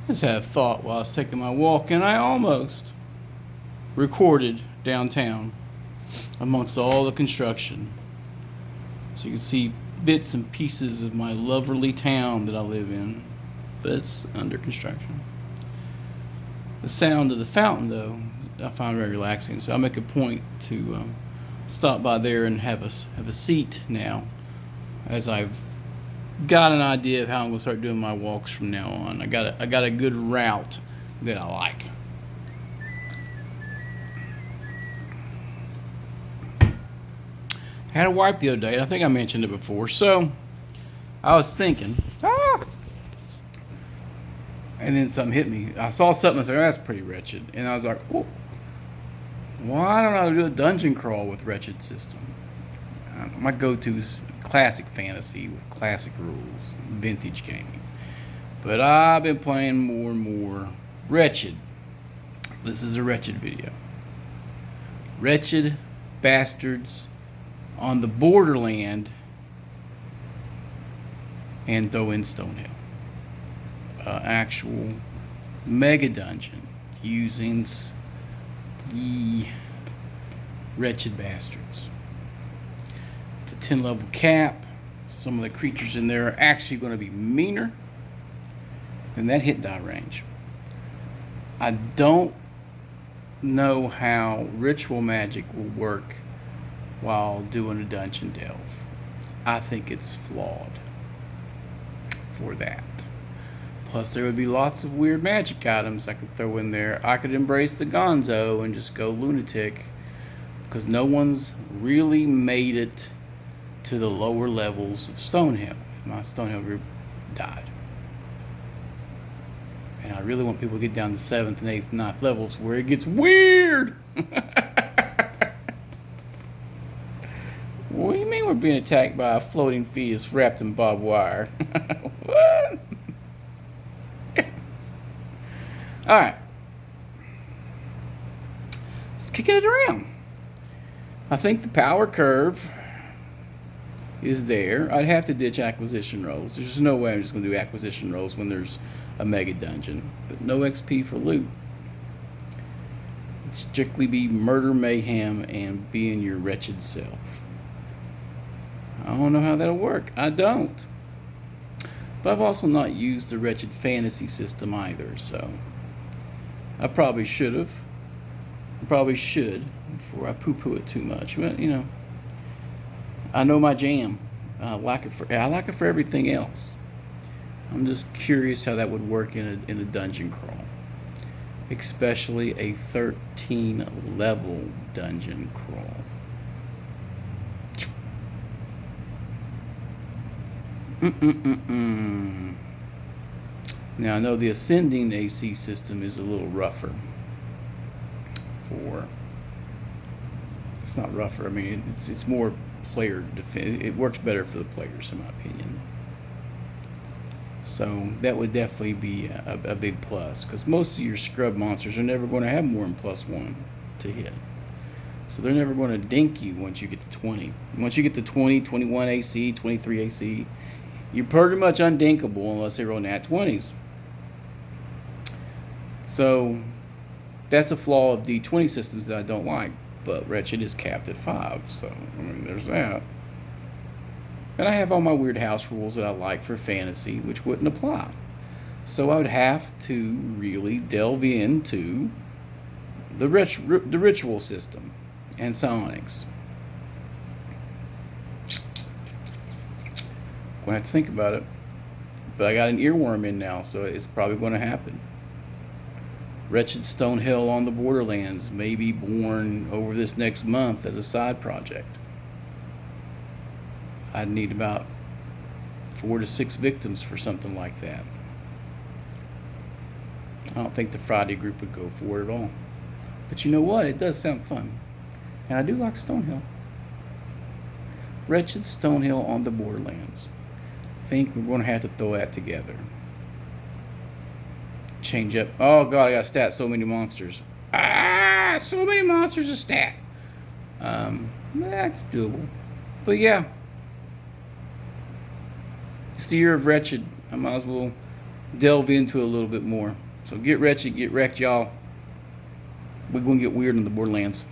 I just had a thought while I was taking my walk, and I almost recorded downtown amongst all the construction. So you can see bits and pieces of my lovely town that I live in, but it's under construction. The sound of the fountain, though, I find very relaxing, so I make a point to stop by there and have a seat now, as I've got an idea of how I'm gonna start doing my walks from now on. I got a good route that I like. I had a wipe the other day, and I think I mentioned it before. So I was thinking, and then something hit me. I saw something. I was like, oh, that's pretty wretched, and I was like, oh, why don't I do a dungeon crawl with Wretched system? My go-to is classic fantasy with classic rules, vintage gaming. But I've been playing more and more Wretched. This is a Wretched video. Wretched bastards on the Borderland and throw in Stonehill. Actual mega dungeon using ye wretched bastards. It's a 10 level cap. Some of the creatures in there are actually going to be meaner than that hit die range. I don't know how ritual magic will work while doing a dungeon delve. I think it's flawed for that. Plus, there would be lots of weird magic items I could throw in there. I could embrace the gonzo and just go lunatic, because no one's really made it to the lower levels of Stonehill. My Stonehill group died. And I really want people to get down to 7th and 8th and 9th levels where it gets weird. What do you mean we're being attacked by a floating fetus wrapped in barbed wire? What? Alright. Let's kicking it around. I think the power curve is there. I'd have to ditch acquisition rolls. There's just no way I'm just going to do acquisition rolls when there's a mega dungeon. But no XP for loot. It'd strictly be murder, mayhem, and being your wretched self. I don't know how that'll work. I don't. But I've also not used the Wretched fantasy system either, so I probably should have. I probably should before I poo-poo it too much. But you know, I know my jam. I like it for everything else. I'm just curious how that would work in a dungeon crawl, especially a 13 level dungeon crawl. Now I know the ascending AC system is a little rougher. It's not rougher. I mean, it's more player defense. It works better for the players, in my opinion. So that would definitely be a big plus, because most of your scrub monsters are never going to have more than +1 to hit. So they're never going to dink you once you get to 20. Once you get to 20, 21 AC, 23 AC, you're pretty much undinkable unless they roll nat 20s. So that's a flaw of D20 systems that I don't like. But Wretched is capped at 5, so I mean, there's that. And I have all my weird house rules that I like for fantasy, which wouldn't apply. So I would have to really delve into the ritual system and psionics. Gonna have to think about it. But I got an earworm in now, so it's probably going to happen. Wretched Stonehill on the Borderlands may be born over this next month as a side project. I'd need about 4 to 6 victims for something like that. I don't think the Friday group would go for it at all. But you know what? It does sound fun. And I do like Stonehill. Wretched Stonehill on the Borderlands. I think we're going to have to throw that together. Change up. Oh god, I got to stat so many monsters. So many monsters to stat. That's doable. But yeah, it's the year of Wretched. I might as well delve into it a little bit more. So get wretched, get wrecked, y'all. We're going to get weird in the Borderlands.